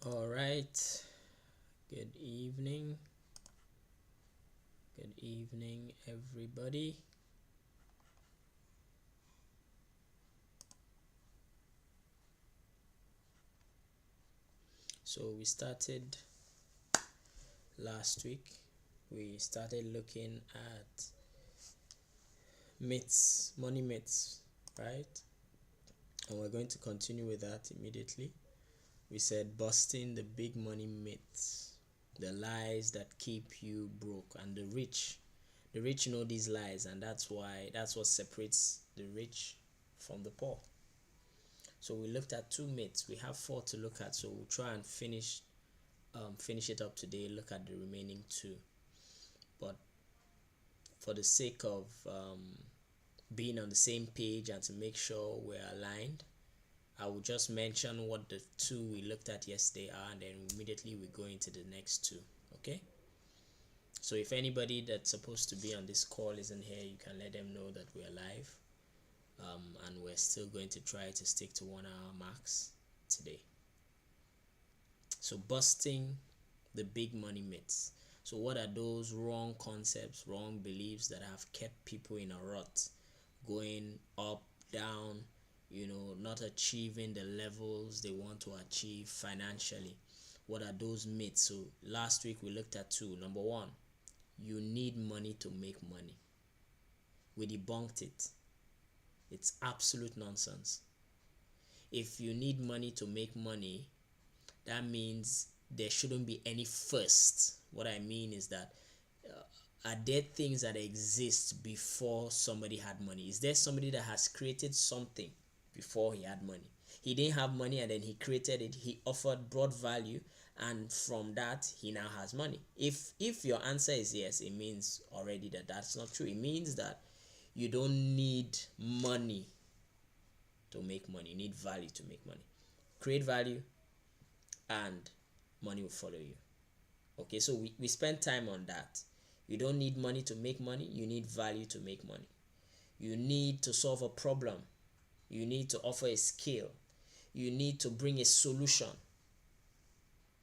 All right. Good evening. Good evening, everybody. So we started last week. We started looking at myths, money myths, right? And we're going to continue with that immediately. We said busting the big money myths, the lies that keep you broke, and the rich. The rich know these lies, and that's what separates the rich from the poor. So we looked at two myths. We have four to look at, so we'll try and finish it up today. Look at the remaining two, but for the sake of being on the same page and to make sure we're aligned, I will just mention what the two we looked at yesterday are, and then immediately we go into the next two. Okay. So if anybody that's supposed to be on this call isn't here, you can let them know that we're live, and we're still going to try to stick to 1 hour max today. So busting the big money myths. So what are those wrong concepts, wrong beliefs that have kept people in a rut, going up, down, not achieving the levels they want to achieve financially? What are those myths? So last week we looked at two. Number one, you need money to make money. We debunked it. It's absolute nonsense. If you need money to make money, that means there shouldn't be any first. What I mean is that are there things that exist before somebody had money? Is there somebody that has created something before he had money? He didn't have money and then he created it. He brought value, and from that he now has money. If your answer is yes, it means already that that's not true. It means that you don't need money to make money. You need value to make money. Create value and money will follow you. Okay, so we spend time on that. You don't need money to make money. You need value to make money. You need to solve a problem. You need to offer a skill. You need to bring a solution,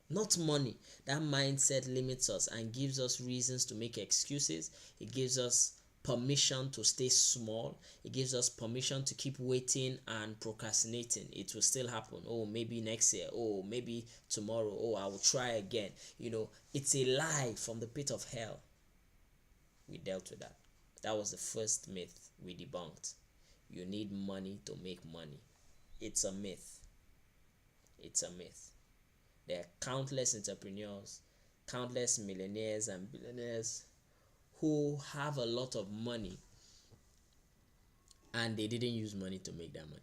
not money. That mindset limits us and gives us reasons to make excuses. It gives us permission to stay small. It gives us permission to keep waiting and procrastinating. It will still happen. Oh, maybe next year. Oh, maybe tomorrow. Oh, I will try again. It's a lie from the pit of hell. We dealt with that. That was the first myth we debunked. You need money to make money. It's a myth. It's a myth. There are countless entrepreneurs, countless millionaires and billionaires who have a lot of money and they didn't use money to make that money.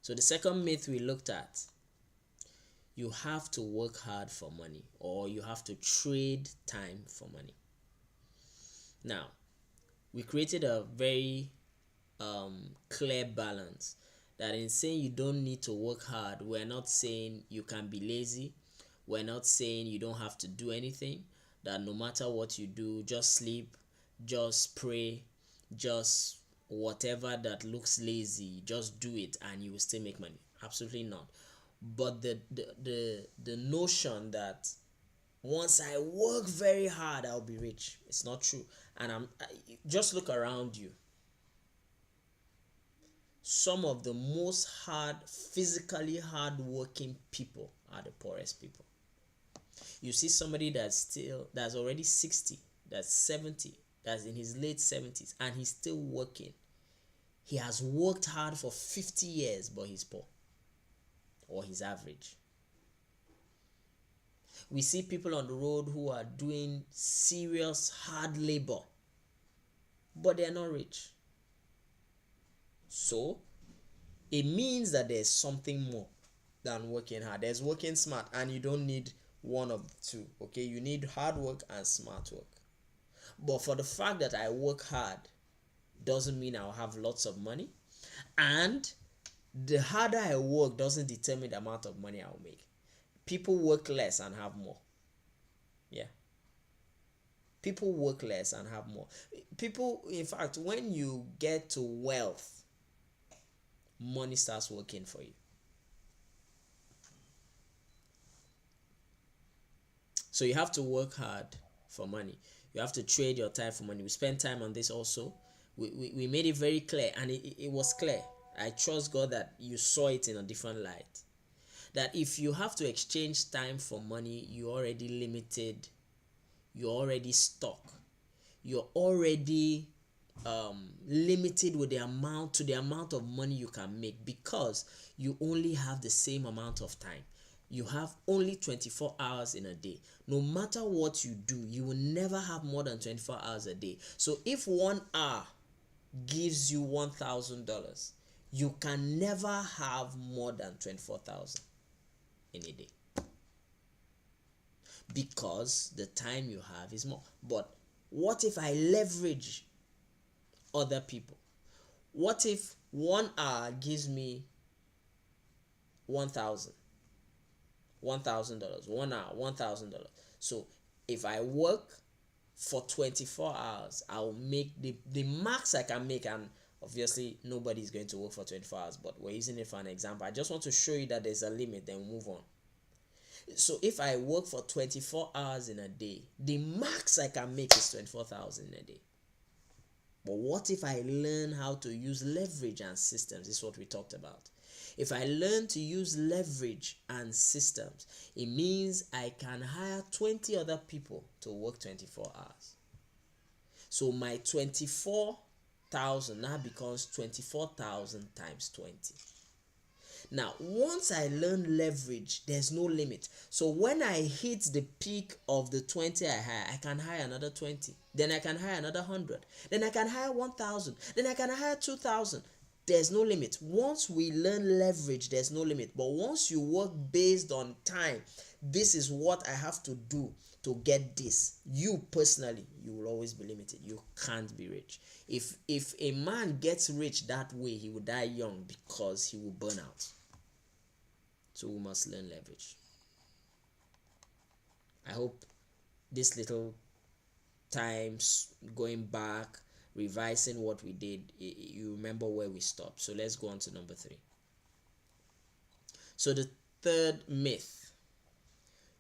So the second myth we looked at, you have to work hard for money, or you have to trade time for money. Now, we created a very clear balance that in saying you don't need to work hard, we're not saying you can be lazy. We're not saying you don't have to do anything, that no matter what you do, just sleep, just pray, just whatever that looks lazy, just do it and you will still make money. Absolutely not. But the notion that once I work very hard I'll be rich, it's not true. And just look around you. Some of the most physically hard working people are the poorest people. You see somebody that's already 60, that's 70, that's in his late 70s, and he's still working. He has worked hard for 50 years, but he's poor, or he's average. We see people on the road who are doing serious hard labor, but they're not rich. So it means that there's something more than working hard. There's working smart, and you don't need one of the two. Okay, you need hard work and smart work. But for the fact that I work hard doesn't mean I'll have lots of money, and the harder I work doesn't determine the amount of money I'll make. People work less and have more. Yeah, people work less and have more. People, in fact, when you get to wealth, money starts working for you. So you have to work hard for money. You have to trade your time for money. We spent time on this also. We made it very clear, and it was clear. I trust God that you saw it in a different light. That if you have to exchange time for money, you're already limited, you're already stuck, you're already limited with the amount of money you can make, because you only have the same amount of time. You have only 24 hours in a day. No matter what you do, you will never have more than 24 hours a day. So if 1 hour gives you $1,000, you can never have more than 24,000 in a day, because the time you have is more. But what if I leverage other people? What if 1 hour gives me $1,000? $1,000. 1 hour, $1,000. So if I work for 24 hours, I'll make the max I can make. And obviously nobody's going to work for 24 hours, but we're using it for an example. I just want to show you that there's a limit, then we'll move on. So if I work for 24 hours in a day, the max I can make is 24,000 in a day. But what if I learn how to use leverage and systems? This is what we talked about. If I learn to use leverage and systems, it means I can hire 20 other people to work 24 hours. So my 24,000 now becomes 24,000 times 20. Now, once I learn leverage, there's no limit. So when I hit the peak of the 20 I hire, I can hire another 20. Then I can hire another 100. Then I can hire 1,000. Then I can hire 2,000. There's no limit. Once we learn leverage, there's no limit. But once you work based on time, this is what I have to do to get this. You personally, you will always be limited. You can't be rich. If a man gets rich that way, he will die young, because he will burn out. So we must learn leverage. I hope this little times going back, revising what we did, you remember where we stopped. So let's go on to number 3. So the third myth: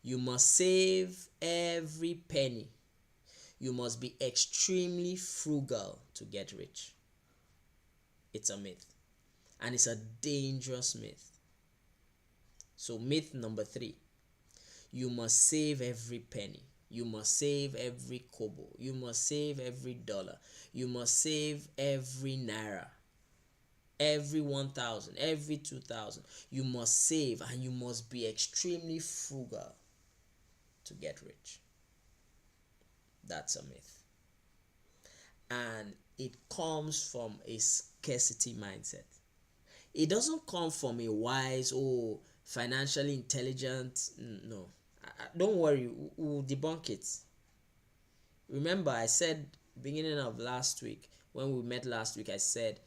you must save every penny. You must be extremely frugal to get rich. It's a myth, and it's a dangerous myth. So myth number 3: you must save every penny. You must save every kobo. You must save every dollar. You must save every naira, every 1,000, every 2,000. You must save, and you must be extremely frugal to get rich. That's a myth, and it comes from a scarcity mindset. It doesn't come from a wise or financially intelligent. No, don't worry, we'll debunk it. Remember, I said beginning of last week, when we met last week, I said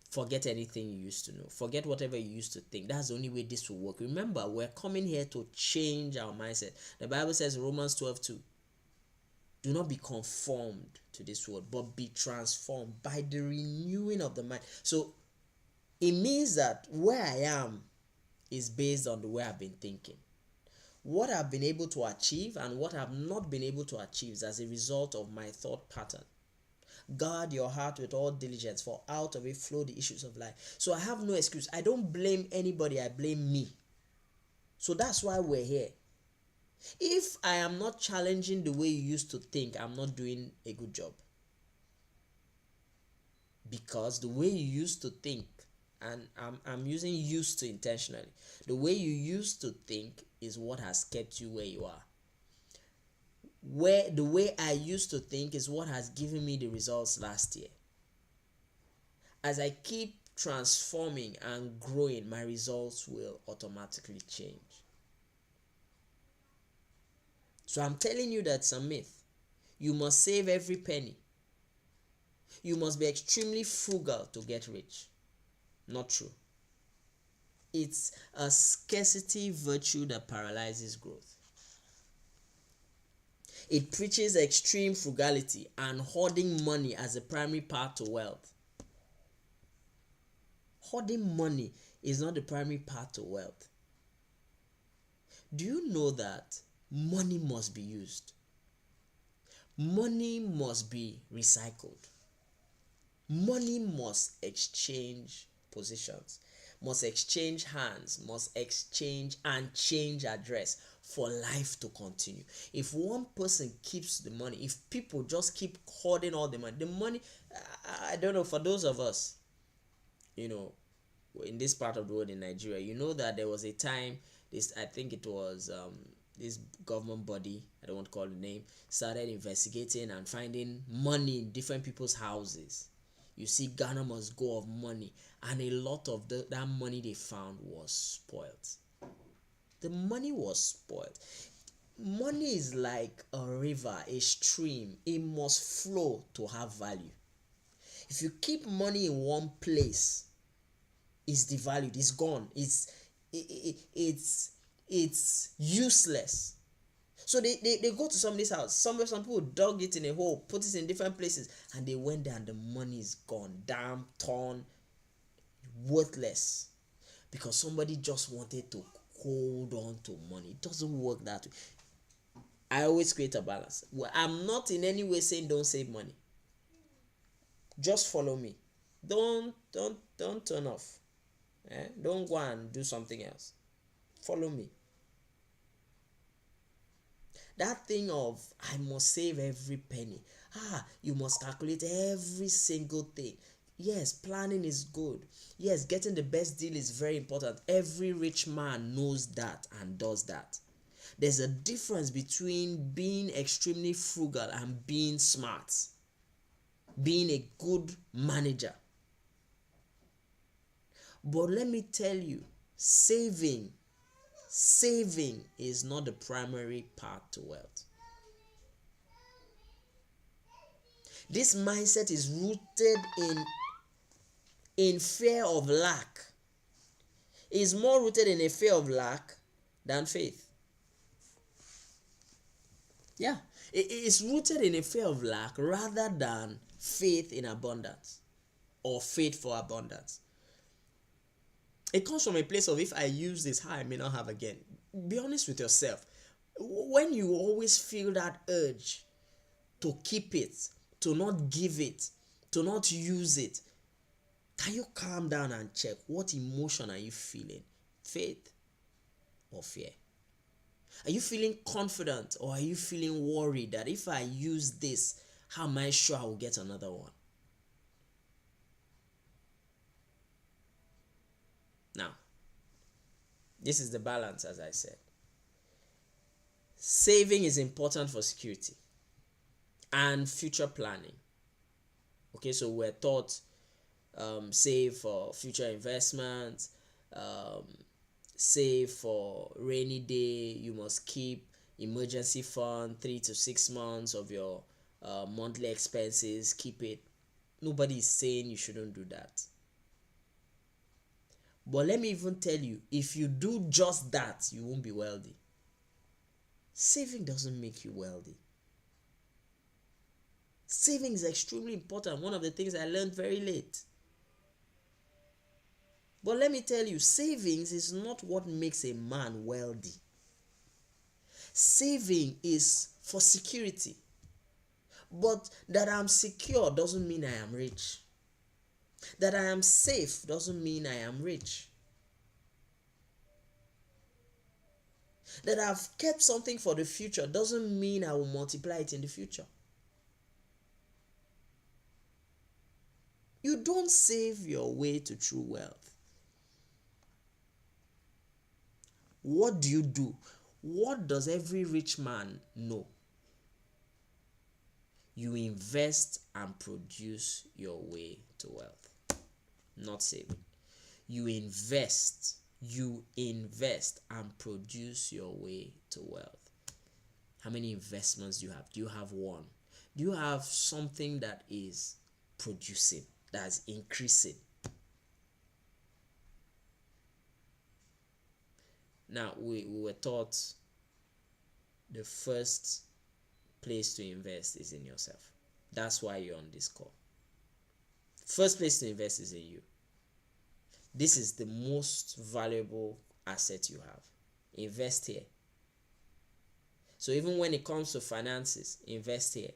forget anything you used to know, forget whatever you used to think. That's the only way this will work. Remember, we're coming here to change our mindset. The Bible says, Romans 12:2, do not be conformed to this world, but be transformed by the renewing of the mind. So it means that where I am is based on the way I've been thinking. What I've been able to achieve and what I've not been able to achieve is as a result of my thought pattern. Guard your heart with all diligence, for out of it flow the issues of life. So I have no excuse. I don't blame anybody, I blame me. So that's why we're here. If I am not challenging the way you used to think, I'm not doing a good job. Because the way you used to think, and I'm using used to intentionally, the way you used to think is what has kept you where you are. Where the way I used to think is what has given me the results last year. As I keep transforming and growing, my results will automatically change. So I'm telling you that's a myth. You must save every penny. You must be extremely frugal to get rich. Not true. It's a scarcity virtue that paralyzes growth. It preaches extreme frugality and hoarding money as a primary path to wealth. Hoarding money is not the primary path to wealth. Do you know that money must be used. Money must be recycled. Money must exchange positions, must exchange hands, must exchange and change address for life to continue. If one person keeps the money, if people just keep hoarding all the money, I don't know, for those of us, you know, in this part of the world, in Nigeria, you know that there was a time, this, I think it was this government body, I don't want to call the name, started investigating and finding money in different people's houses. You see, Ghana must go of money, and a lot of that money they found was spoiled. The money was spoiled. Money is like a river, a stream. It must flow to have value. If you keep money in one place, it's devalued, it's gone, it's useless. So they go to somebody's house. Some people dug it in a hole, put it in different places, and they went there and the money is gone, damn, torn, worthless, because somebody just wanted to hold on to money. It doesn't work that way. I always create a balance. Well, I'm not in any way saying don't save money. Just follow me. Don't turn off. Don't go and do something else. Follow me. That thing of I must save every penny. You must calculate every single thing. Yes, planning is good. Yes, getting the best deal is very important. Every rich man knows that and does that. There's a difference between being extremely frugal and being smart, being a good manager. But let me tell you, saving is not the primary path to wealth. This mindset is rooted in fear of lack. It is more rooted in a fear of lack than faith. Yeah, it is rooted in a fear of lack rather than faith in abundance or faith for abundance. It comes from a place of, if I use this, I may not have again. Be honest with yourself. When you always feel that urge to keep it, to not give it, to not use it, can you calm down and check what emotion are you feeling? Faith or fear? Are you feeling confident, or are you feeling worried that if I use this, how am I sure I will get another one? Now, this is the balance, as I said. Saving is important for security and future planning. Okay, so we're taught save for future investments, save for rainy day. You must keep emergency fund 3 to 6 months of your monthly expenses. Keep it. Nobody is saying you shouldn't do that. But let me even tell you, if you do just that, you won't be wealthy. Saving doesn't make you wealthy. Saving is extremely important. One of the things I learned very late. But let me tell you, savings is not what makes a man wealthy. Saving is for security. But that I'm secure doesn't mean I am rich. That I am safe doesn't mean I am rich. That I've kept something for the future doesn't mean I will multiply it in the future. You don't save your way to true wealth. What do you do? What does every rich man know? You invest and produce your way to wealth, not saving. You invest and produce your way to wealth. How many investments do you have? Do you have one? Do you have something that is producing, that's increasing? Now, we were taught the first place to invest is in yourself. That's why you're on this call. First place to invest is in you. This is the most valuable asset you have. Invest here. So even when it comes to finances, invest here.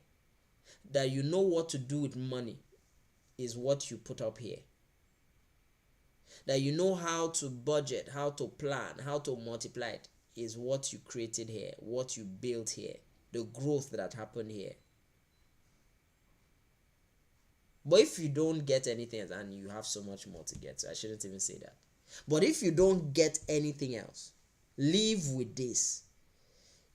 That you know what to do with money is what you put up here. That you know how to budget, how to plan, how to multiply it is what you created here, what you built here, the growth that happened here. But if you don't get anything else, and you have so much more to get, so I shouldn't even say that. But if you don't get anything else, live with this.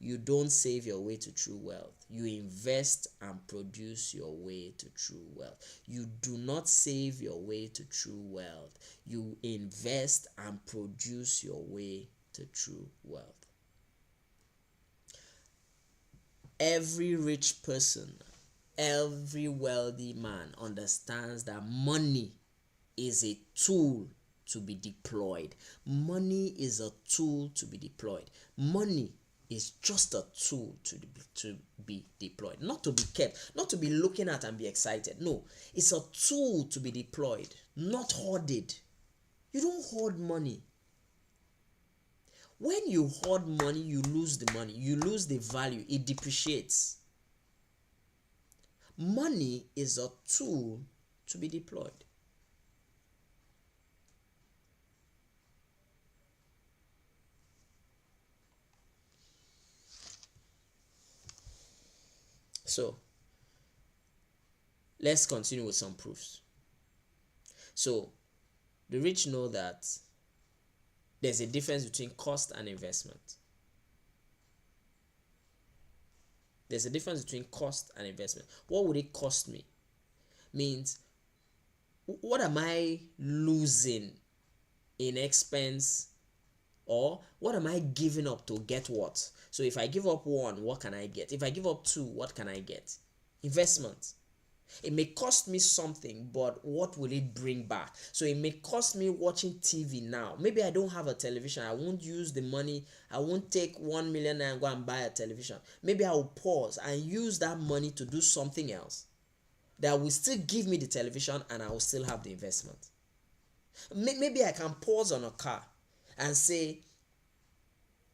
You don't save your way to true wealth. You invest and produce your way to true wealth. You do not save your way to true wealth. You invest and produce your way to true wealth. Every rich person, every wealthy man understands that money is a tool to be deployed. Money is a tool to be deployed. Money is just a tool to be deployed, not to be kept, not to be looking at and be excited. No, it's a tool to be deployed, not hoarded. You don't hoard money. When you hoard money, you lose the money, you lose the value, it depreciates. Money is a tool to be deployed. So, let's continue with some proofs. So, the rich know that there's a difference between cost and investment. There's a difference between cost and investment. What would it cost me? Means, what am I losing in expense, or what am I giving up to get what? So if I give up one, what can I get? If I give up two, what can I get? Investment. It may cost me something, but what will it bring back? So it may cost me watching TV now. Maybe I don't have a television. I won't use the money. I won't take 1 million and go and buy a television. Maybe I will pause and use that money to do something else that will still give me the television, and I will still have the investment. Maybe I can pause on a car and say,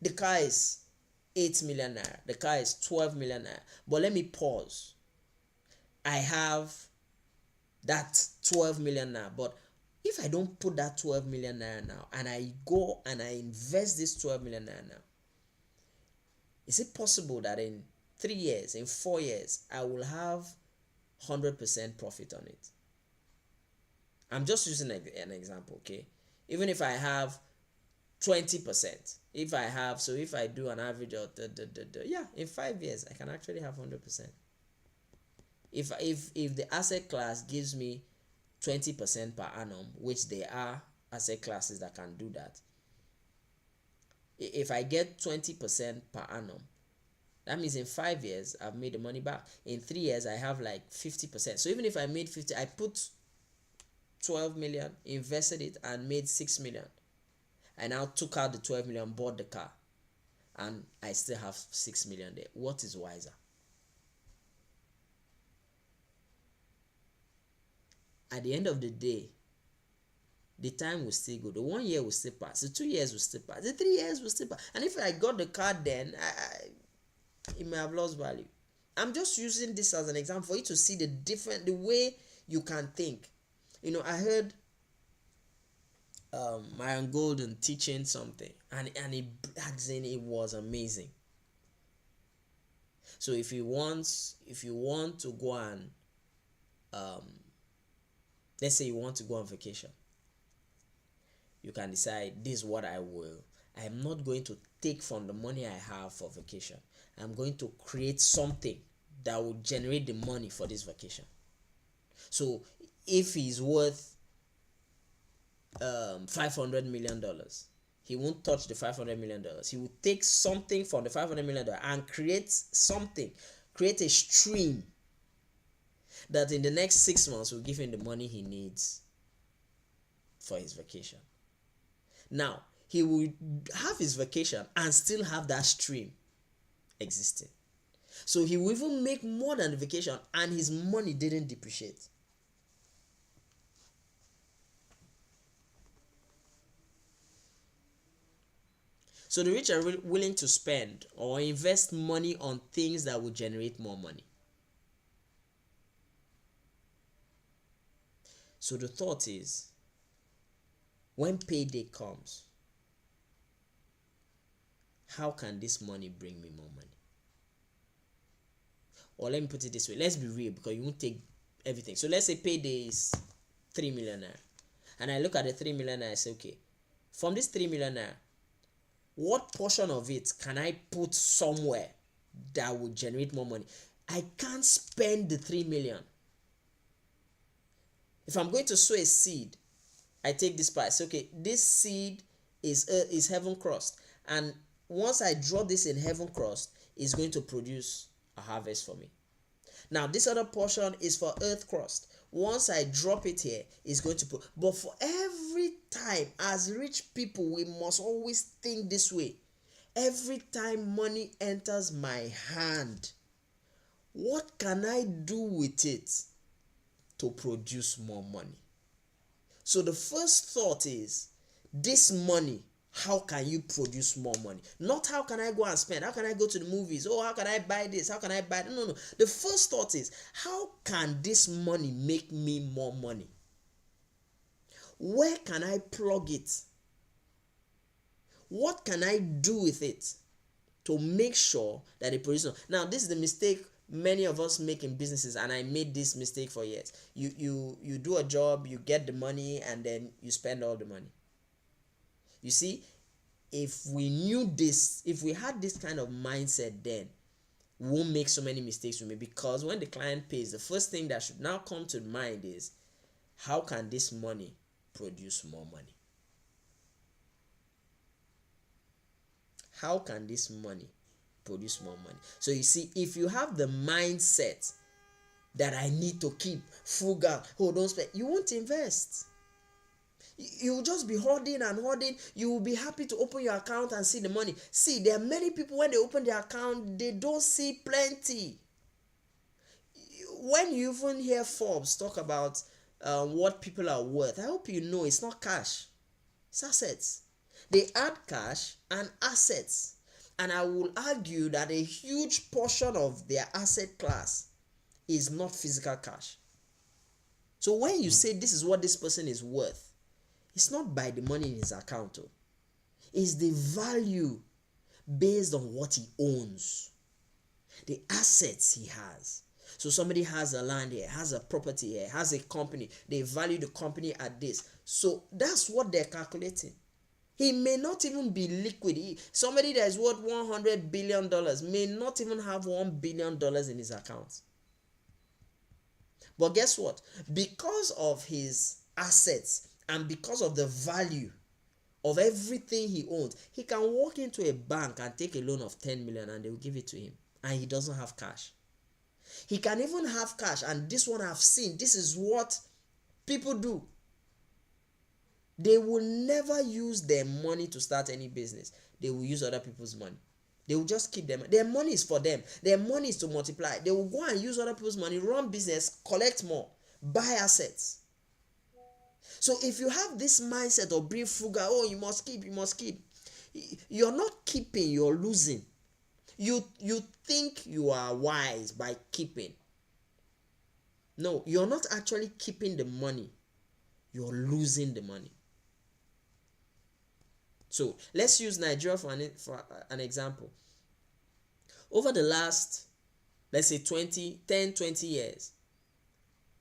the car is 8 million naira, the car is 12 million naira, but let me pause. I have that 12 million naira, but if I don't put that 12 million naira now, and I go and I invest this 12 million naira now, is it possible that in 3 years, in 4 years, I will have 100% profit on it? I'm just using an example, okay? Even if I have 20%, if I do an average of in 5 years I can actually have 100%. If the asset class gives me 20% per annum, which there are asset classes that can do that, if I get 20% per annum, that means in 5 years I've made the money back. In 3 years I have like 50%. So even if I made 50, I put 12 million, invested it, and made 6 million. I now took out the 12 million, bought the car, and I still have 6 million there. What is wiser? At the end of the day, the time will still go. The 1 year will still pass. The 2 years will still pass. The 3 years will still pass. And if I got the car then, it may have lost value. I'm just using this as an example for you to see the way you can think. I heard Myron Golden teaching something, and it was amazing. So if you want to go and let's say you want to go on vacation, you can decide, this is what I am not going to take from the money I have for vacation. I'm going to create something that will generate the money for this vacation. So if he's worth $500 million, he won't touch the $500 million. He will take something from the $500 million and create a stream that in the next 6 months will give him the money he needs for his vacation. Now, he will have his vacation and still have that stream existing. So he will even make more than the vacation, and his money didn't depreciate. So the rich are willing to spend or invest money on things that will generate more money. So the thought is, when payday comes, how can this money bring me more money? Or let me put it this way, let's be real, because you won't take everything. So let's say payday is 3 million naira, and I look at the 3 million naira, I say, okay, from this 3 million naira, what portion of it can I put somewhere that will generate more money? I can't spend the 3 million. If I'm going to sow a seed, I take this part. So, okay, this seed is heaven crossed, and once I drop this in heaven crossed, it's going to produce a harvest for me. Now this other portion is for earth crust. Once I drop it here, it's going to put. But for every time, as rich people, we must always think this way. Every time money enters my hand, what can I do with it to produce more money? So the first thought is, this money, how can you produce more money? Not how can I go and spend? How can I go to the movies? Oh, how can I buy this? How can I buy that? No. The first thought is, how can this money make me more money? Where can I plug it? What can I do with it to make sure that it produces? Now, this is the mistake many of us make in businesses, and I made this mistake for years. You do a job, you get the money, and then you spend all the money. You see, if we knew this, if we had this kind of mindset, then we won't make so many mistakes with me. Because when the client pays, the first thing that should now come to mind is, how can this money produce more money? How can this money produce more money? So you see, if you have the mindset that I need to keep frugal, oh, don't spend, you won't invest. You will just be hoarding and hoarding. You will be happy to open your account and see the money. See, there are many people, when they open their account, they don't see plenty. When you even hear Forbes talk about what people are worth, I hope you know it's not cash, it's assets. They add cash and assets, and I will argue that a huge portion of their asset class is not physical cash. So when you say this is what this person is worth, it's not by the money in his account. It's the value based on what he owns, the assets he has. So somebody has a land here, has a property here, has a company. They value the company at this. So that's what they're calculating. He may not even be liquid. Somebody that is worth $100 billion may not even have $1 billion in his account. But guess what? Because of his assets and because of the value of everything he owns, he can walk into a bank and take a loan of 10 million and they will give it to him, and he doesn't have cash. He can even have cash, and this one I've seen, this is what people do. They will never use their money to start any business. They will use other people's money. They will just keep them. Their money is for them. Their money is to multiply. They will go and use other people's money, run business, collect more, buy assets. So if you have this mindset of being frugal, oh, you must keep, you're not keeping, you're losing. You think you are wise by keeping. No, you're not actually keeping the money. You're losing the money. So let's use Nigeria for an example. Over the last, let's say 10-20 years,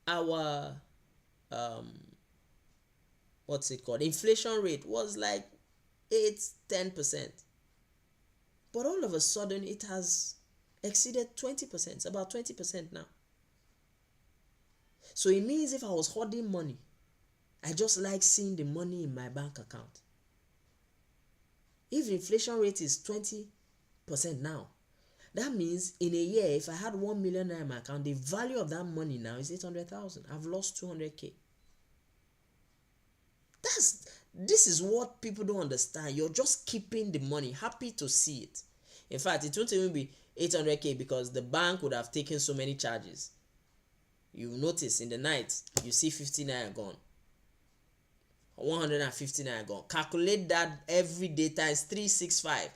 our inflation rate was like 8-10%. But all of a sudden it has exceeded 20%. It's about 20% now. So it means if I was hoarding money, I just like seeing the money in my bank account. If the inflation rate is 20% now, that means in a year, if I had 1 million in my account, the value of that money now is 800,000. I've lost 200K. This is what people don't understand. You're just keeping the money, happy to see it. In fact, it won't even be 800K because the bank would have taken so many charges. You notice in the night, you see 50 naira gone. 150 naira gone. Calculate that every day times 365.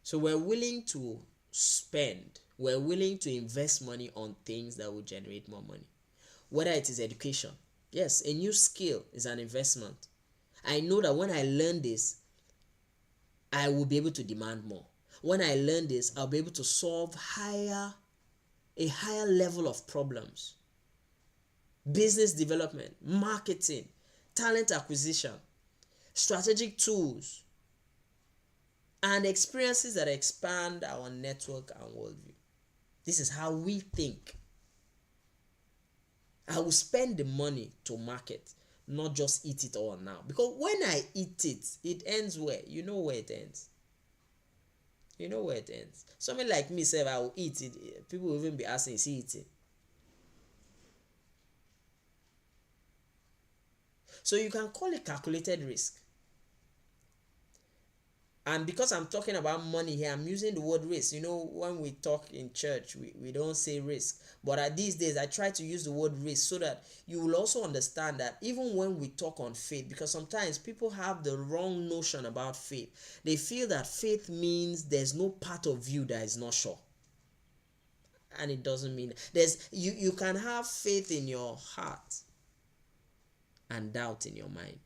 So we're willing to spend, we're willing to invest money on things that will generate more money. Whether it is education, yes, a new skill is an investment. I know that when I learn this, I will be able to demand more. When I learn this, I'll be able to solve a higher level of problems. Business development, marketing, talent acquisition, strategic tools, and experiences that expand our network and worldview. This is how we think. I will spend the money to market, not just eat it all now. Because when I eat it, it ends where? You know where it ends. You know where it ends. Something like me, say, I will eat it. People will even be asking, is he eating? So you can call it calculated risk. And because I'm talking about money here, I'm using the word risk. You know, when we talk in church, we don't say risk. But at these days, I try to use the word risk so that you will also understand that even when we talk on faith, because sometimes people have the wrong notion about faith. They feel that faith means there's no part of you that is not sure. And it doesn't mean you can have faith in your heart and doubt in your mind.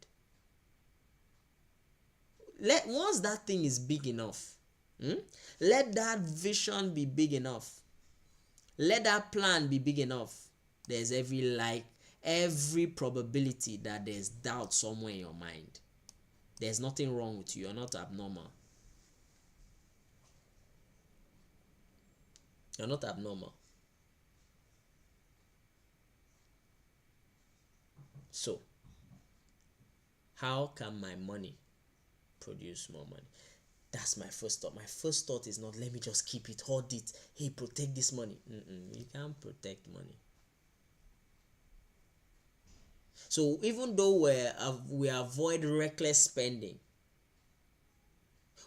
Once that thing is big enough, let that vision be big enough, let that plan be big enough, there's every probability that there's doubt somewhere in your mind. There's nothing wrong with you. You're not abnormal. You're not abnormal. So how can my money produce more money? That's my first thought. My first thought is not, let me just keep it, hold it. Hey, protect this money. You can't protect money. So even though we avoid reckless spending,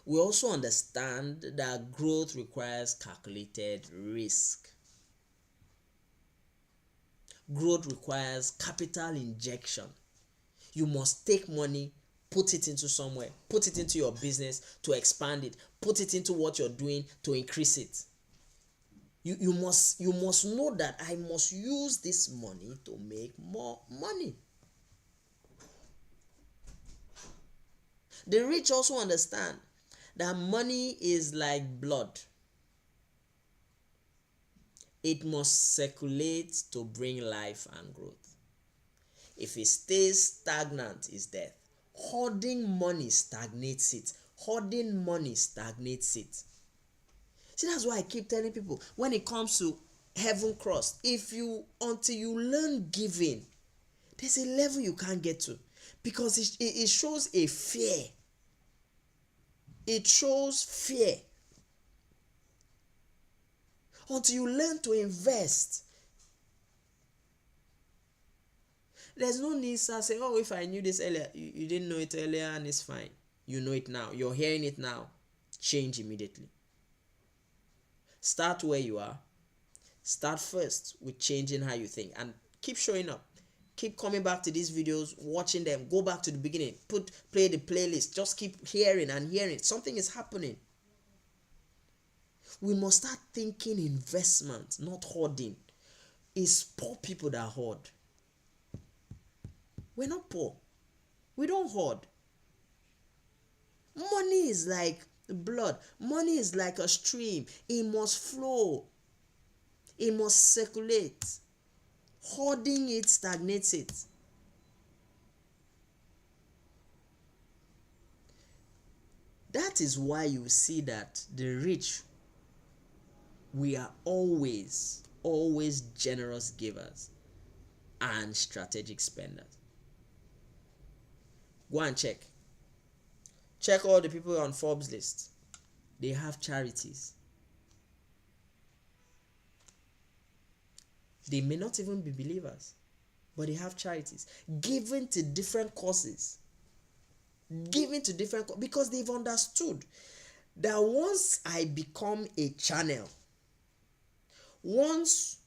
we also understand that growth requires calculated risk. Growth requires capital injection. You must take money, put it into somewhere, put it into your business to expand it, put it into what you're doing to increase it. You must know that I must use this money to make more money. The rich also understand that money is like blood. It must circulate to bring life and growth. If it stays stagnant, it's death. Hoarding money stagnates it. Hoarding money stagnates it. See, that's why I keep telling people, when it comes to heaven cross, until you learn giving, there's a level you can't get to, because it shows a fear. It shows fear. Until you learn to invest, there's no need to say, oh, if I knew this earlier. You didn't know it earlier and it's fine. You know it now. You're hearing it now. Change immediately. Start where you are. Start first with changing how you think, and keep showing up. Keep coming back to these videos, watching them. Go back to the beginning. Play the playlist. Just keep hearing and hearing. Something is happening. We must start thinking investment, not hoarding. It's poor people that hoard. We're not poor. We don't hoard. Money is like blood. Money is like a stream. It must flow. It must circulate. Hoarding it stagnates it. That is why you see that the rich, we are always generous givers and strategic spenders. Go and check. Check all the people on Forbes list. They have charities. They may not even be believers, but they have charities. Giving to different causes. Because they've understood that once I become a channel, once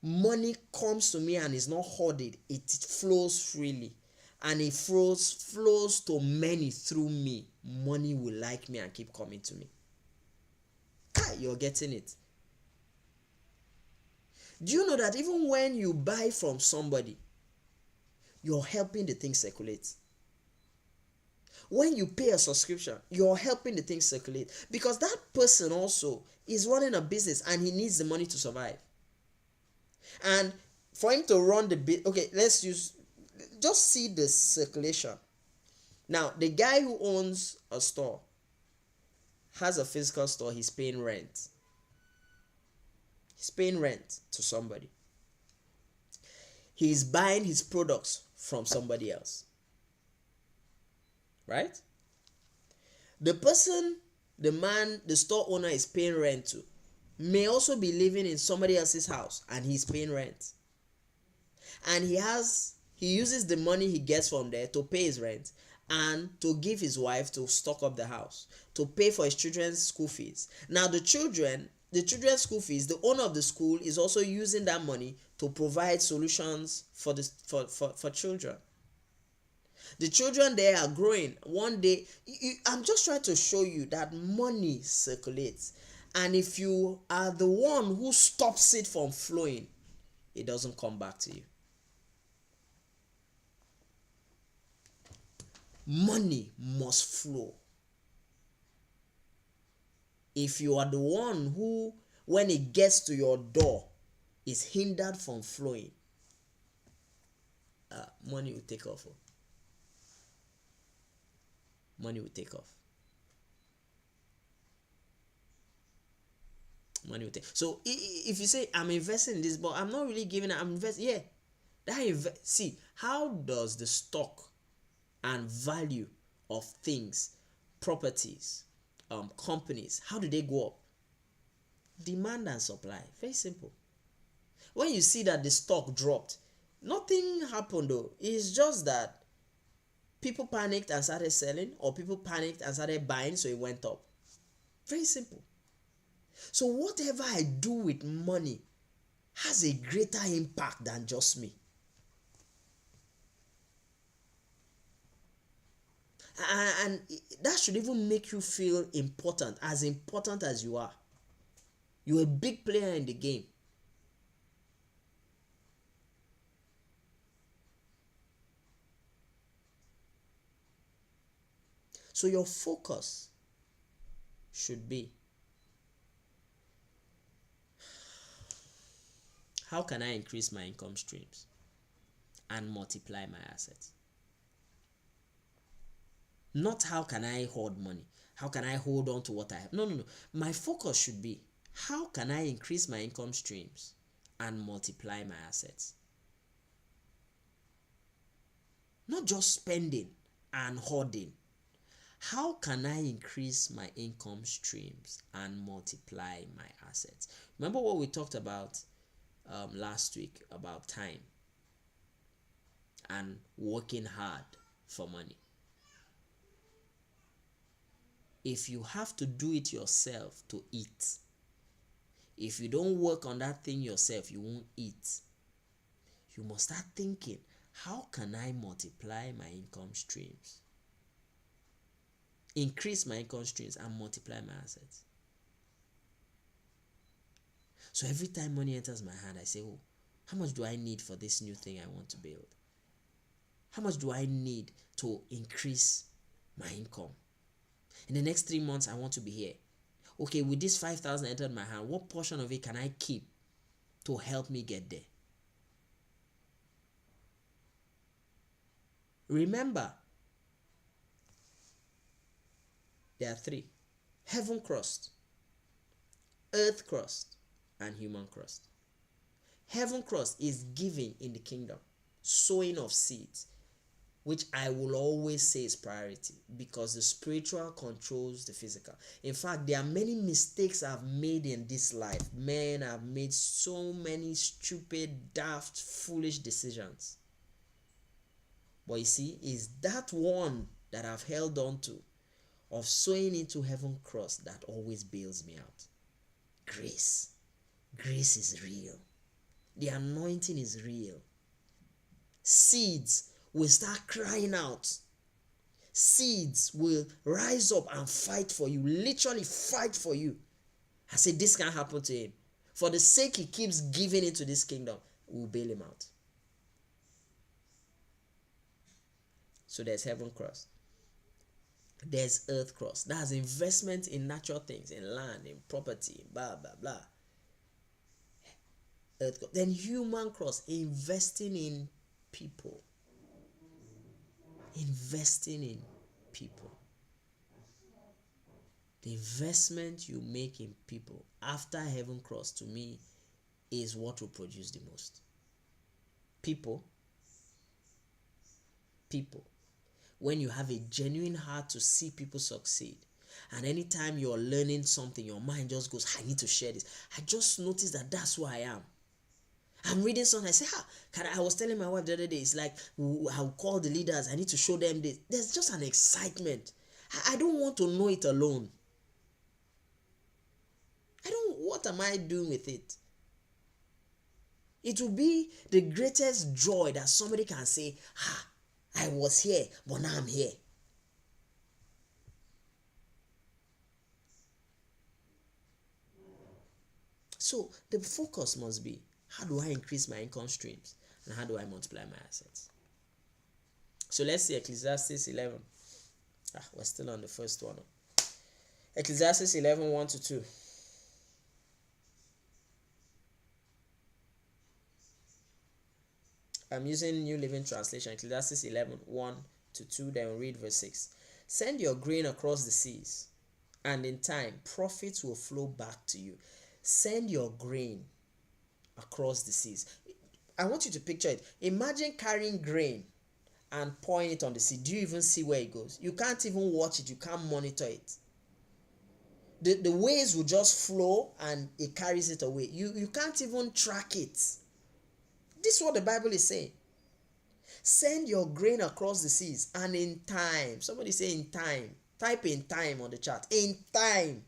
money comes to me and is not hoarded, it flows freely, and it flows to many through me. Money will like me and keep coming to me. You're getting it. Do you know that even when you buy from somebody, you're helping the thing circulate? When you pay a subscription, you're helping the thing circulate, because that person also is running a business and he needs the money to survive. And for him to run the bit, okay, just see the circulation. Now, the guy who owns a store, has a physical store, he's paying rent. He's paying rent to somebody. He's buying his products from somebody else. Right? The person, the man, the store owner is paying rent to, may also be living in somebody else's house and he's paying rent. And he uses the money he gets from there to pay his rent and to give his wife to stock up the house, to pay for his children's school fees. Now the children's school fees, the owner of the school is also using that money to provide solutions for children. The children there are growing. One day, I'm just trying to show you that money circulates. And if you are the one who stops it from flowing, it doesn't come back to you. Money must flow. If you are the one who, when it gets to your door, is hindered from flowing, money will take off. Money will take off. Money will take. So if you say, I'm investing in this, but I'm not really giving it, I'm investing. Yeah, see, how does the stock and value of things, properties, companies, how do they go up? Demand and supply. Very simple. When you see that the stock dropped, nothing happened though. It's just that people panicked and started selling, or people panicked and started buying, so it went up. Very simple. So whatever I do with money has a greater impact than just me. And that should even make you feel important as you are. You're a big player in the game. So your focus should be, how can I increase my income streams and multiply my assets? Not how can I hoard money? How can I hold on to what I have? No. My focus should be, how can I increase my income streams and multiply my assets? Not just spending and hoarding. How can I increase my income streams and multiply my assets? Remember what we talked about last week about time and working hard for money. If you have to do it yourself to eat, if you don't work on that thing yourself, you won't eat. You must start thinking, how can I multiply my income streams? Increase my income streams and multiply my assets. So every time money enters my hand, I say, oh, how much do I need for this new thing I want to build? How much do I need to increase my income? In the next 3 months, I want to be here. Okay, with this 5,000 entered my hand, what portion of it can I keep to help me get there? Remember, there are 3. Heaven crust, earth crust, and human crust. Heaven crust is giving in the kingdom, sowing of seeds, which I will always say is priority, because the spiritual controls the physical. In fact, there are many mistakes I've made in this life. Man, I've made so many stupid, daft, foolish decisions. But you see, it's that one that I've held on to of sowing into heaven cross that always bails me out. Grace. Grace is real. The anointing is real. Seeds will start crying out. Seeds will rise up and fight for you, literally fight for you. I say this can't happen to him. For the sake he keeps giving into this kingdom, we'll bail him out. So there's heaven cross. There's earth cross. That's investment in natural things, in land, in property, blah, blah, blah. Earth cross. Then human cross, investing in people. Investing in people. The investment you make in people after heaven cross, to me, is what will produce the most. People. When you have a genuine heart to see people succeed, and anytime you're learning something, your mind just goes, I need to share this. I just noticed that that's who I am. I'm reading something, I say, I was telling my wife the other day, it's like, I'll call the leaders, I need to show them this. There's just an excitement. I don't want to know it alone. What am I doing with it? It will be the greatest joy that somebody can say, I was here, but now I'm here. So the focus must be, how do I increase my income streams? And how do I multiply my assets? So let's see Ecclesiastes 11. We're still on the first one. Ecclesiastes 11, 1-2. I'm using New Living Translation. Ecclesiastes 11, 1-2. Then we'll read verse 6. Send your grain across the seas, and in time profits will flow back to you. Send your grain across the seas. I want you to picture it. Imagine carrying grain and pouring it on the sea. Do you even see where it goes? You can't even watch it. You can't monitor it. The waves will just flow and it carries it away. You can't even track it. This is what the Bible is saying. Send your grain across the seas, and in time, somebody say in time. Type in time on the chat. In time,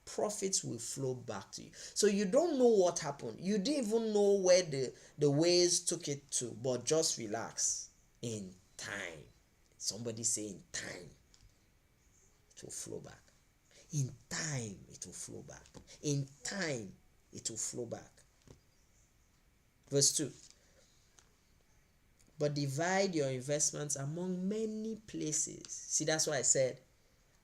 profits will flow back to you. So you don't know what happened. You didn't even know where the waves took it to, but just relax. In time. Somebody say in time, it will flow back. In time, it will flow back. In time, it will flow back. Verse 2. But divide your investments among many places. See, that's why I said,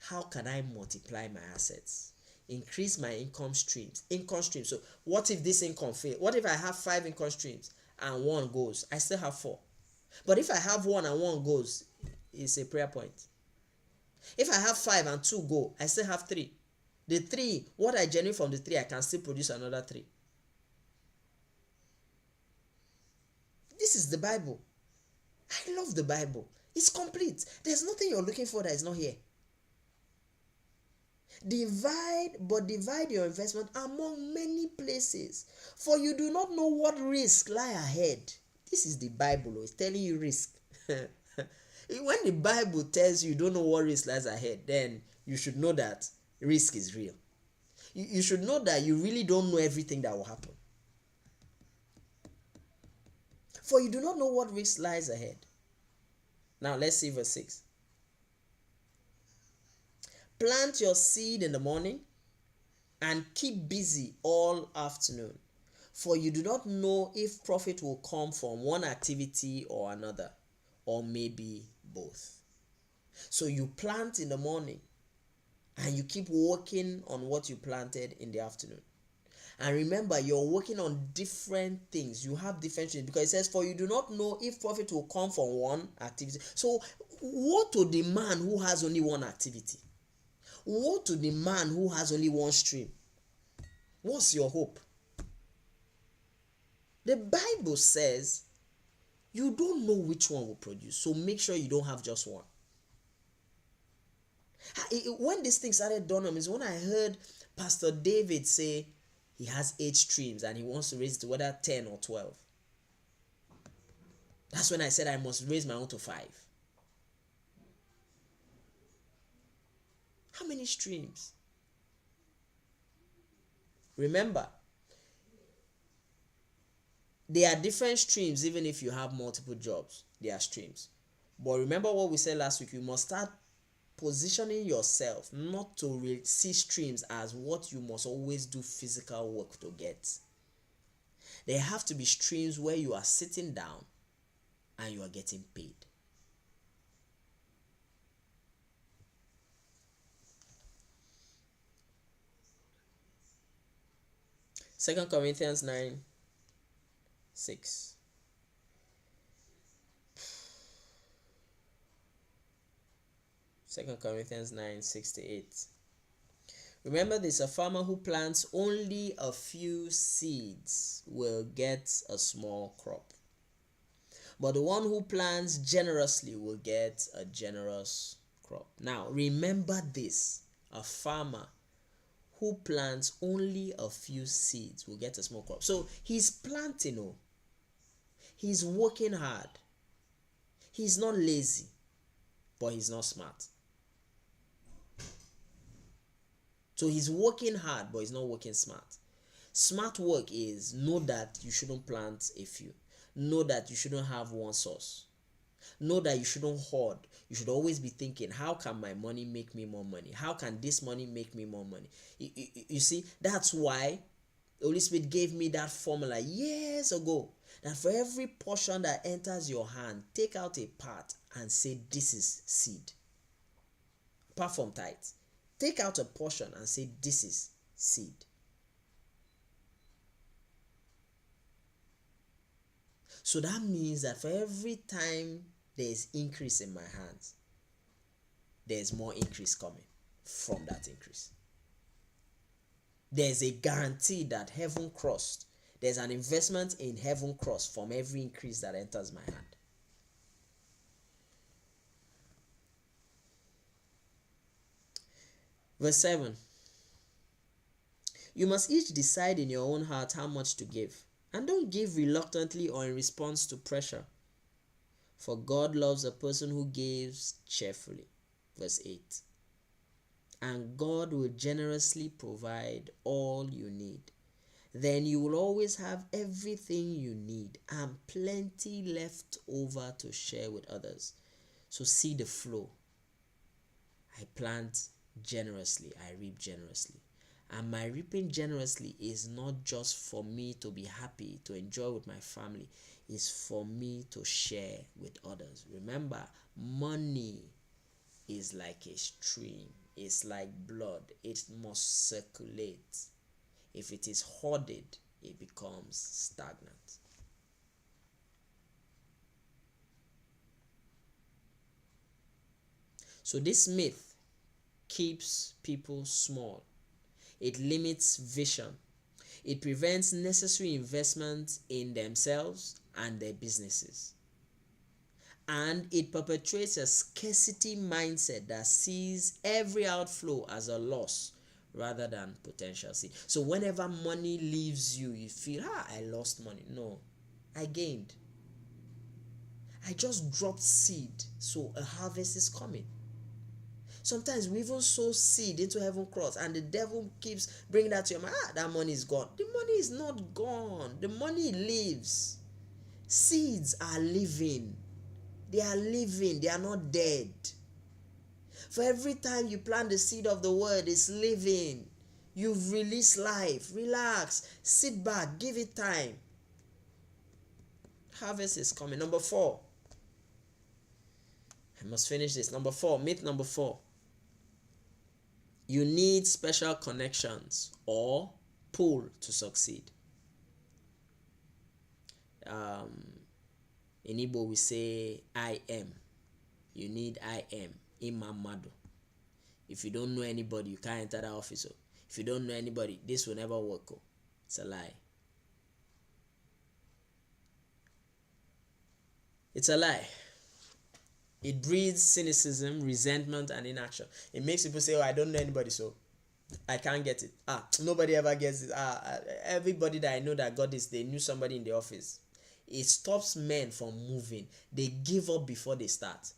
how can I multiply my assets? Increase my income streams. Income streams. So what if this income fails? What if I have 5 income streams and 1 goes? I still have 4. But if I have 1 and 1 goes, it's a prayer point. If I have 5 and 2 go, I still have 3. The 3, what I generate from the 3, I can still produce another 3. This is the Bible. I love the Bible. It's complete. There's nothing you're looking for that is not here. Divide your investment among many places, for you do not know what risk lie ahead. This is the Bible. It's telling you risk. When the Bible tells you don't know what risk lies ahead, then you should know that risk is real. You should know that you really don't know everything that will happen. For you do not know what risk lies ahead. Now let's see verse 6. Plant your seed in the morning and keep busy all afternoon, for you do not know if profit will come from one activity or another, or maybe both. So you plant in the morning and you keep working on what you planted in the afternoon. And remember, you're working on different things. You have different things, because it says, for you do not know if profit will come from one activity. So woe to the man who has only one activity. Woe to the man who has only one stream. What's your hope? The Bible says you don't know which one will produce, so make sure you don't have just one. When this thing started dawning on me is when I heard Pastor David say he has 8 streams and he wants to raise it to whether 10 or 12. That's when I said I must raise my own to 5. How many streams? Remember, there are different streams. Even if you have multiple jobs, there are streams. But remember what we said last week, you must start positioning yourself not to see streams as what you must always do physical work to get. There have to be streams where you are sitting down and you are getting paid. Second Corinthians 9:6. Second Corinthians 9:6-8. Remember this, a farmer who plants only a few seeds will get a small crop. But the one who plants generously will get a generous crop. Now, remember this, a farmer who plants only a few seeds will get a small crop. So he's planting, he's working hard. He's not lazy, but he's not smart. So he's working hard, but he's not working smart. Smart work is know that you shouldn't plant a few. Know that you shouldn't have one source. Know that you shouldn't hoard. You should always be thinking, how can my money make me more money? How can this money make me more money? You see, that's why the Holy Spirit gave me that formula years ago. That for every portion that enters your hand, take out a part and say, this is seed. Apart from tithes. Take out a portion and say, this is seed. So that means that for every time there is increase in my hands, there is more increase coming from that increase. There is a guarantee that heaven crossed. There's an investment in heaven crossed from every increase that enters my hand. Verse 7. You must each decide in your own heart how much to give. And don't give reluctantly or in response to pressure. For God loves a person who gives cheerfully. Verse 8. And God will generously provide all you need. Then you will always have everything you need and plenty left over to share with others. So see the flow. I plant generously, I reap generously. And my reaping generously is not just for me to be happy, to enjoy with my family. It's for me to share with others. Remember, money is like a stream. It's like blood. It must circulate. If it is hoarded, it becomes stagnant. So this myth keeps people small. It limits vision. It prevents necessary investment in themselves and their businesses. And it perpetuates a scarcity mindset that sees every outflow as a loss rather than potential. See, so whenever money leaves you, you feel, I lost money. No, I gained. I just dropped seed, so a harvest is coming. Sometimes we even sow seed into heaven cross and the devil keeps bringing that to your mind. That money is gone. The money is not gone. The money lives. Seeds are living. They are living. They are not dead. For every time you plant the seed of the word, it's living. You've released life. Relax. Sit back. Give it time. Harvest is coming. Number 4. I must finish this. Number 4. Myth number 4. You need special connections or pull to succeed. In Igbo we say I am. You need I am. Imamado. If you don't know anybody, you can't enter the office. If you don't know anybody, this will never work. It's a lie. It's a lie. It breeds cynicism, resentment, and inaction. It makes people say, I don't know anybody, so I can't get it. Nobody ever gets it. Everybody that I know that got this, they knew somebody in the office. It stops men from moving. They give up before they start.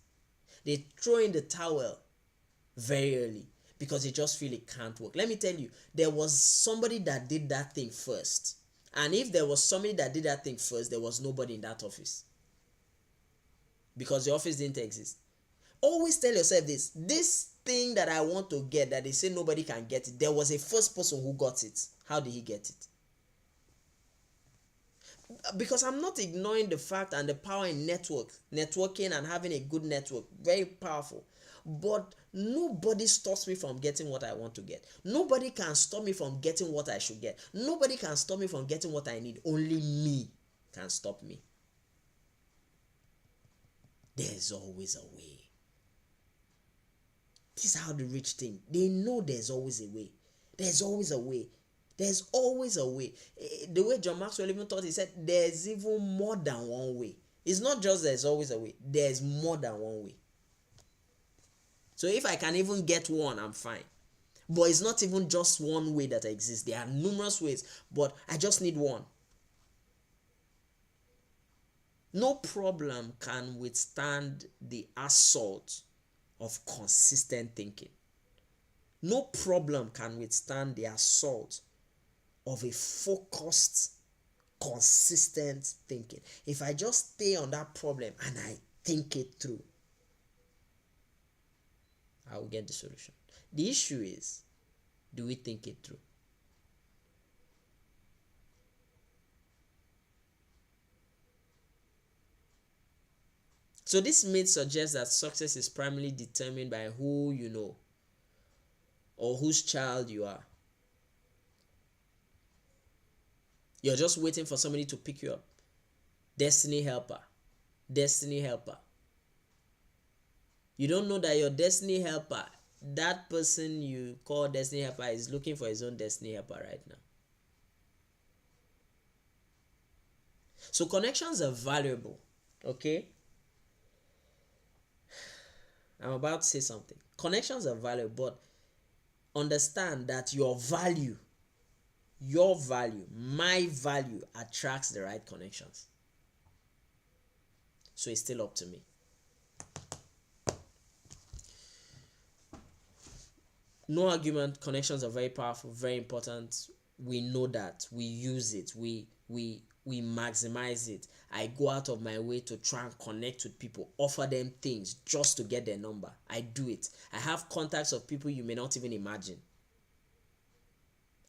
They throw in the towel very early because they just feel it can't work. Let me tell you, there was somebody that did that thing first. And if there was somebody that did that thing first, there was nobody in that office, because the office didn't exist. Always tell yourself this thing that I want to get, that they say nobody can get it, there was a first person who got it. How did he get it? Because I'm not ignoring the fact and the power in networking and having a good network, very powerful. But nobody stops me from getting what I want to get. Nobody can stop me from getting what I should get. Nobody can stop me from getting what I need. Only me can stop me. There's always a way. This is how the rich think. They know there's always a way. There's always a way. There's always a way. The way John Maxwell even taught, he said, there's even more than one way. It's not just there's always a way. There's more than one way. So if I can even get one, I'm fine. But it's not even just one way that exists. There are numerous ways, but I just need one. No problem can withstand the assault of consistent thinking. No problem can withstand the assault of a focused, consistent thinking. If I just stay on that problem and I think it through, I will get the solution. The issue is, do we think it through? So this myth suggests that success is primarily determined by who you know or whose child you are. You're just waiting for somebody to pick you up. Destiny helper. Destiny helper. You don't know that your destiny helper, that person you call destiny helper, is looking for his own destiny helper right now. So connections are valuable. Okay? I'm about to say something. Connections are valuable, but understand that your value, my value attracts the right connections. So it's still up to me. No argument, connections are very powerful, very important. We know that. We use it. We maximize it. I go out of my way to try and connect with people, offer them things just to get their number. I do it. I have contacts of people you may not even imagine.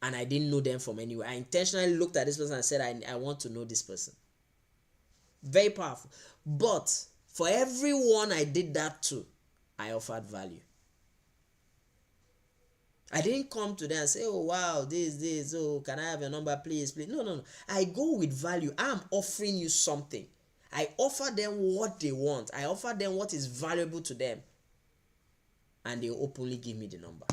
And I didn't know them from anywhere. I intentionally looked at this person and said, I want to know this person. Very powerful. But for everyone I did that to, I offered value. I didn't come to them and say, oh, wow, this, oh, can I have your number, please? No. I go with value. I'm offering you something. I offer them what they want. I offer them what is valuable to them. And they openly give me the number.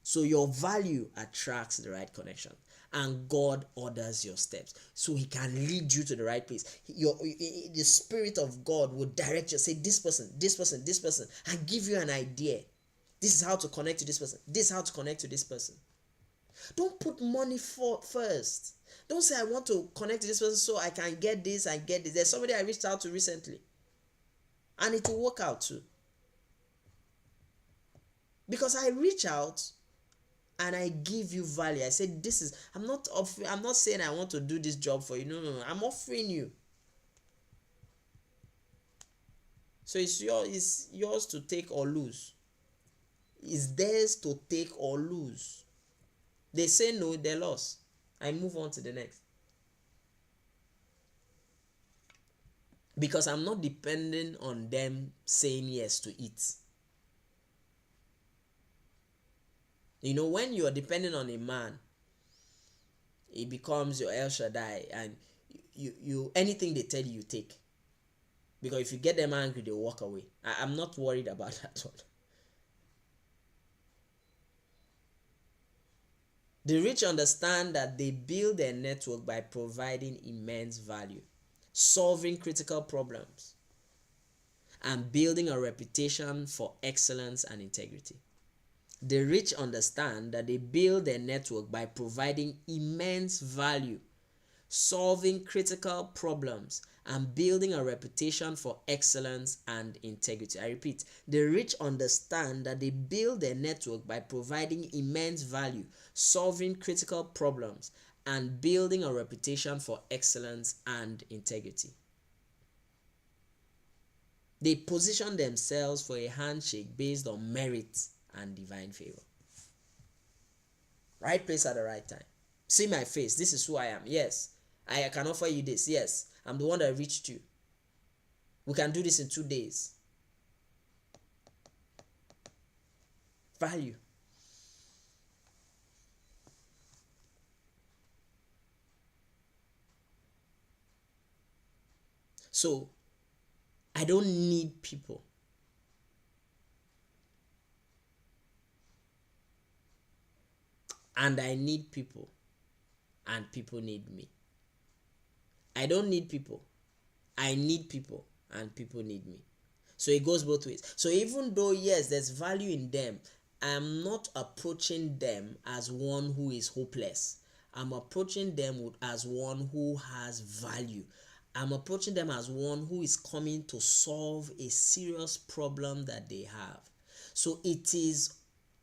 So your value attracts the right connection. And God orders your steps so he can lead you to the right place. The Spirit of God will direct you, say this person, and give you an idea. This is how to connect to this person. This is how to connect to this person. Don't put money first. Don't say I want to connect to this person so I can get this and get this. There's somebody I reached out to recently, and it will work out too. Because I reach out and I give you value. I said, I'm not saying I want to do this job for you. No. I'm offering you. So it's yours to take or lose. It's theirs to take or lose. They say no, they lost. I move on to the next. Because I'm not depending on them saying yes to it. You know, when you are depending on a man, it becomes your El Shaddai, and you anything they tell you, you take. Because if you get them angry, they'll walk away. I'm not worried about that at all. The rich understand that they build their network by providing immense value, solving critical problems, and building a reputation for excellence and integrity. The rich understand that they build their network by providing immense value, solving critical problems, and building a reputation for excellence and integrity. I repeat, the rich understand that they build their network by providing immense value, solving critical problems, and building a reputation for excellence and integrity. They position themselves for a handshake based on merit and divine favor. Right place at the right time. See my face. This is who I am. Yes. I can offer you this. Yes. I'm the one that reached you. We can do this in 2 days. Value. So, I don't need people. And I need people. And people need me. I don't need people. I need people. And people need me. So it goes both ways. So even though, yes, there's value in them, I'm not approaching them as one who is hopeless. I'm approaching them as one who has value. I'm approaching them as one who is coming to solve a serious problem that they have. So it is,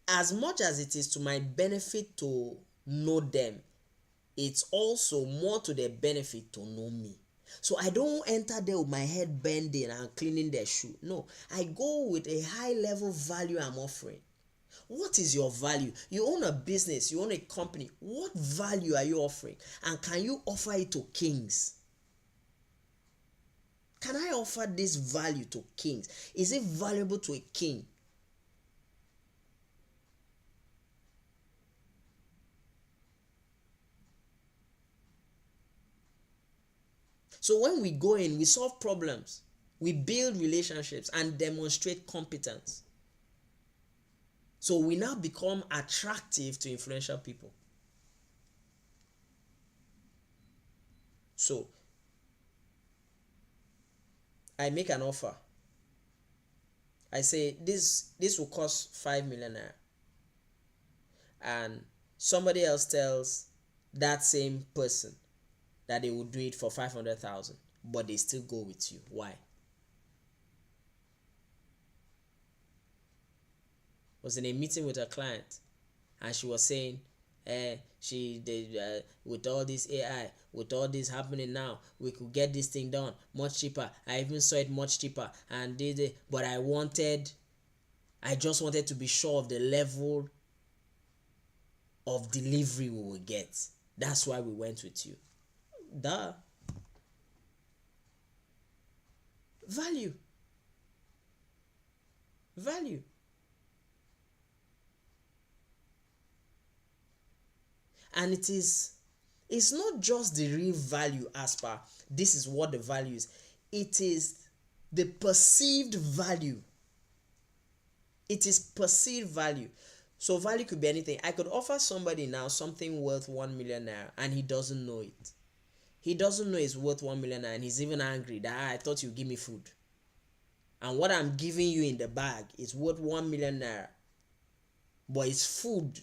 as much as it is to my benefit to know them, it's also more to their benefit to know me. So I don't enter there with my head bending and cleaning their shoe. No, I go with a high level value I'm offering. What is your value? You own a business, you own a company. What value are you offering? And can you offer it to kings? Can I offer this value to kings? Is it valuable to a king? So when we go in, we solve problems, we build relationships and demonstrate competence. So we now become attractive to influential people. So I make an offer. I say this will cost 5 million naira. And somebody else tells that same person that they will do it for 500,000, but they still go with you. Why? I was in a meeting with a client and she was saying, with all this AI, with all this happening now, we could get this thing done much cheaper. I even saw it much cheaper and did it, but I just wanted to be sure of the level of delivery we will get. That's why we went with you. Duh. Value. And it's not just the real value as per this is what the value is. It is the perceived value. It is perceived value. So value could be anything. I could offer somebody now something worth 1 million naira and he doesn't know it. He doesn't know it's worth 1 million naira and he's even angry that I thought you give me food. And what I'm giving you in the bag is worth 1 million naira. But it's food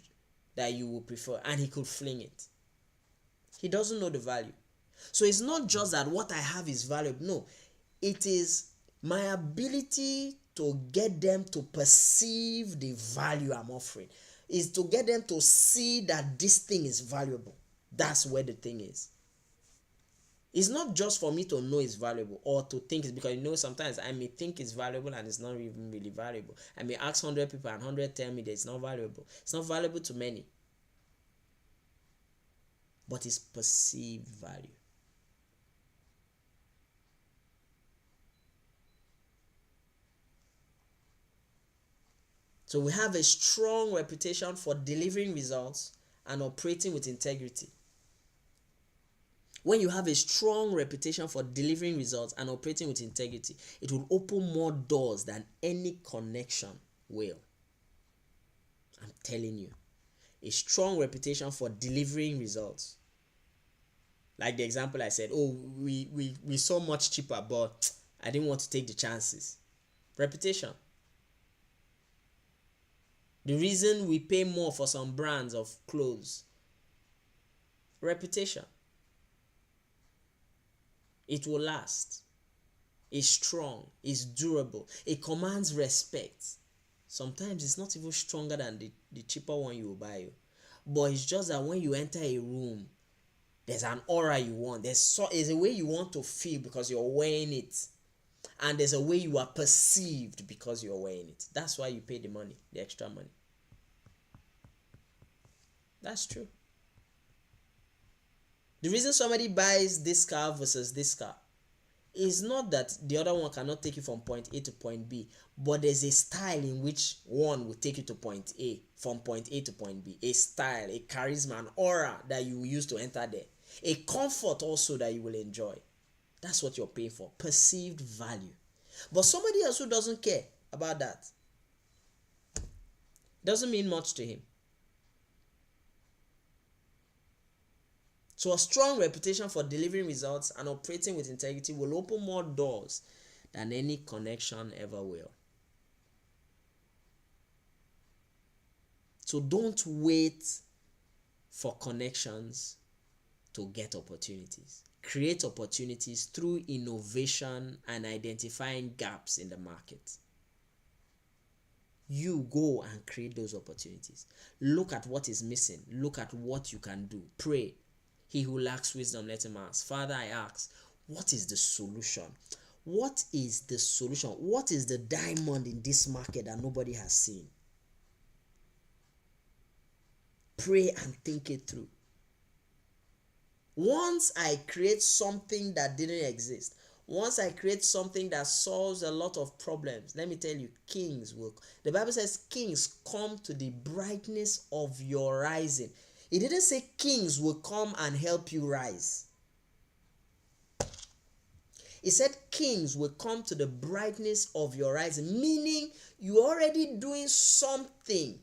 that you would prefer, and he could fling it. He doesn't know the value. So it's not just that what I have is valuable. No, it is my ability to get them to perceive the value I'm offering. Is to get them to see that this thing is valuable. That's where the thing is. It's not just for me to know it's valuable or to think it's, because sometimes I may think it's valuable and it's not even really valuable. I may ask 100 people and 100 tell me that it's not valuable. It's not valuable to many. But it's perceived value. So we have a strong reputation for delivering results and operating with integrity. When you have a strong reputation for delivering results and operating with integrity, it will open more doors than any connection will. I'm telling you. A strong reputation for delivering results. Like the example I said, we saw much cheaper, but I didn't want to take the chances. Reputation. The reason we pay more for some brands of clothes. Reputation. It will last. It's strong. It's durable. It commands respect. Sometimes it's not even stronger than the cheaper one you will buy. But it's just that when you enter a room, there's an aura you want. There's a way you want to feel because you're wearing it. And there's a way you are perceived because you're wearing it. That's why you pay the money, the extra money. That's true. The reason somebody buys this car versus this car is not that the other one cannot take you from point A to point B, but there's a style in which one will take you to point A, from point A to point B. A style, a charisma, an aura that you will use to enter there. A comfort also that you will enjoy. That's what you're paying for. Perceived value. But somebody else who doesn't care about that doesn't mean much to him. So a strong reputation for delivering results and operating with integrity will open more doors than any connection ever will. So don't wait for connections to get opportunities. Create opportunities through innovation and identifying gaps in the market. You go and create those opportunities. Look at what is missing. Look at what you can do. Pray. He who lacks wisdom, let him ask. Father, I ask, what is the solution? What is the solution? What is the diamond in this market that nobody has seen? Pray and think it through. Once I create something that didn't exist, once I create something that solves a lot of problems, let me tell you, kings will. The Bible says kings come to the brightness of your rising. It didn't say kings will come and help you rise. It said kings will come to the brightness of your rising, meaning you're already doing something.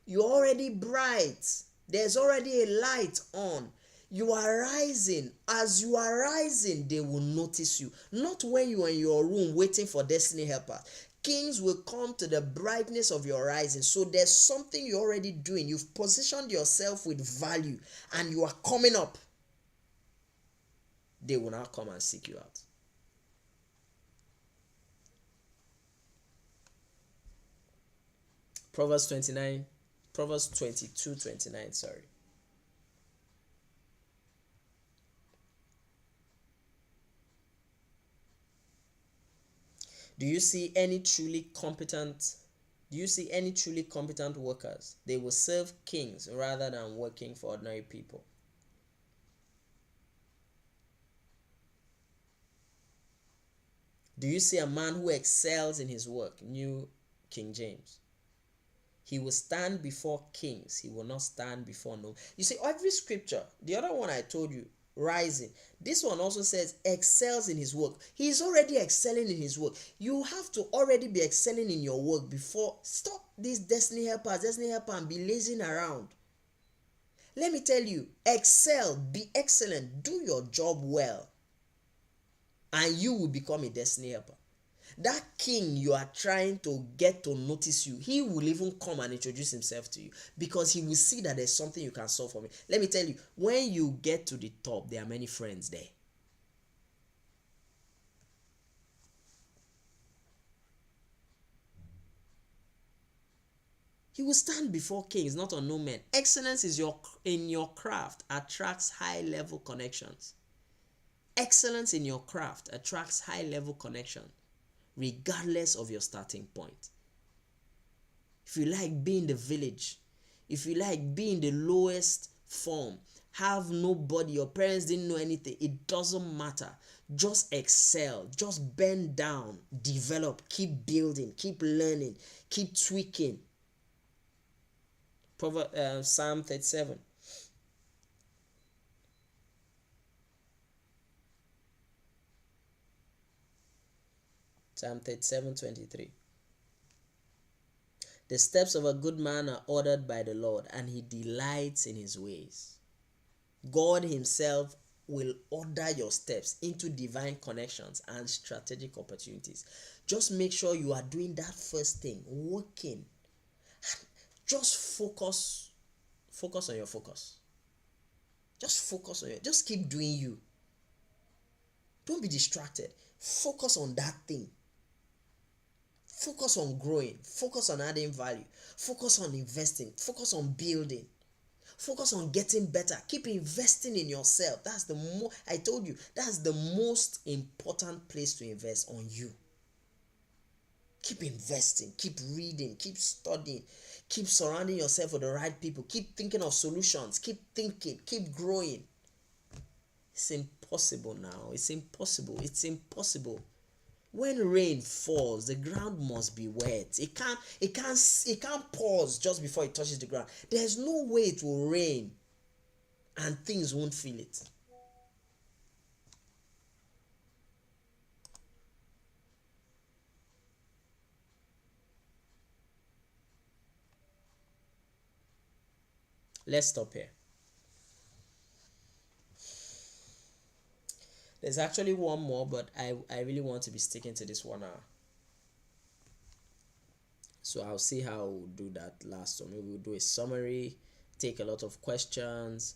You're already bright. There's already a light on. You are rising. As you are rising, they will notice you. Not when you are in your room waiting for destiny helper. Kings will come to the brightness of your rising. So there's something you're already doing. You've positioned yourself with value and you are coming up. They will now come and seek you out. Proverbs 22:29, sorry. Do you see any truly competent workers? They will serve kings rather than working for ordinary people. Do you see a man who excels in his work? New King James. He will stand before kings. He will not stand before no. You see, every scripture, the other one I told you, rising. This one also says excels in his work. He is already excelling in his work. You have to already be excelling in your work before. Stop this destiny helper and be lazing around. Let me tell you, excel, be excellent, do your job well, and you will become a destiny helper. That king you are trying to get to notice you, he will even come and introduce himself to you because he will see that there's something you can solve for me. Let me tell you, when you get to the top, there are many friends there. He will stand before kings, not unknown men. Excellence in your craft attracts high-level connections. Excellence in your craft attracts high-level connections, regardless of your starting point. If you like being the village, if you like being the lowest form, have nobody, your parents didn't know anything, it doesn't matter. Just excel, just bend down, develop, keep building, keep learning, keep tweaking. Psalm 37. Psalm 37:23. The steps of a good man are ordered by the Lord, and he delights in his ways. God himself will order your steps into divine connections and strategic opportunities. Just make sure you are doing that first thing, working. Just focus on your focus. Just focus on it. Just keep doing you. Don't be distracted. Focus on that thing. Focus on growing. Focus on adding value. Focus on investing. Focus on building. Focus on getting better. Keep investing in yourself. That's the I told you, that's the most important place to invest, on you. Keep investing, keep reading, keep studying, keep surrounding yourself with the right people, keep thinking of solutions, keep thinking, keep growing. It's impossible now. It's impossible. It's impossible. When rain falls, the ground must be wet. It can't pause just before it touches the ground. There's no way it will rain and things won't feel it. Let's stop here. There's actually one more, but I really want to be sticking to this 1 hour. So I'll see how we'll do that last one. Maybe we'll do a summary, take a lot of questions,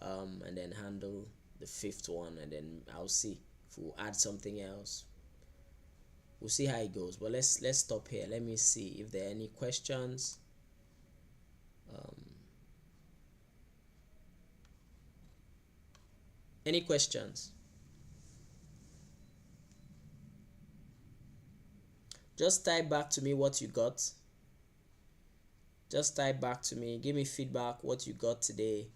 and then handle the 5th one, and then I'll see if we'll add something else. We'll see how it goes. But let's stop here. Let me see if there are any questions. Any questions? Just type back to me what you got. Just type back to me. Give me feedback what you got today.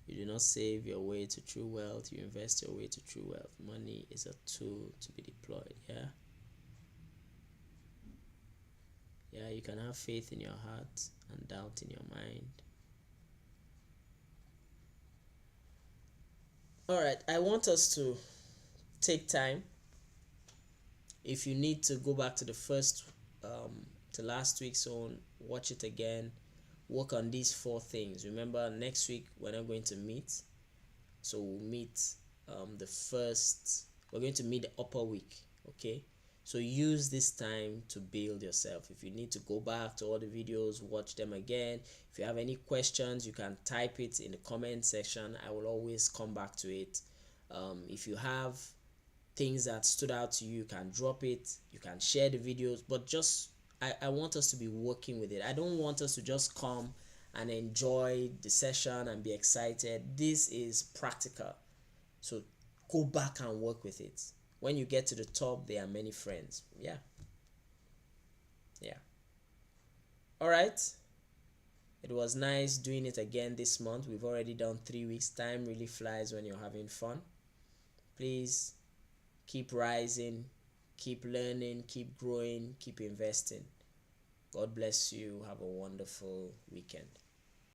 You do not save your way to true wealth. You invest your way to true wealth. Money is a tool to be deployed. Yeah. Yeah, you can have faith in your heart and doubt in your mind. All right, I want us to take time. If you need to go back to the first, to last week's own, watch it again. Work on these 4 things. Remember, next week we're not going to meet. So we'll meet we're going to meet the upper week. Okay. So use this time to build yourself. If you need to go back to all the videos, watch them again. If you have any questions, you can type it in the comment section. I will always come back to it. If you have things that stood out to you, you can drop it. You can share the videos, but just I want us to be working with it. I don't want us to just come and enjoy the session and be excited. This is practical. So go back and work with it. When you get to the top, there are many friends. Yeah. All right. It was nice doing it again this month. We've already done 3 weeks. Time really flies when you're having fun. Please keep rising, keep learning, keep growing, keep investing. God bless you. Have a wonderful weekend.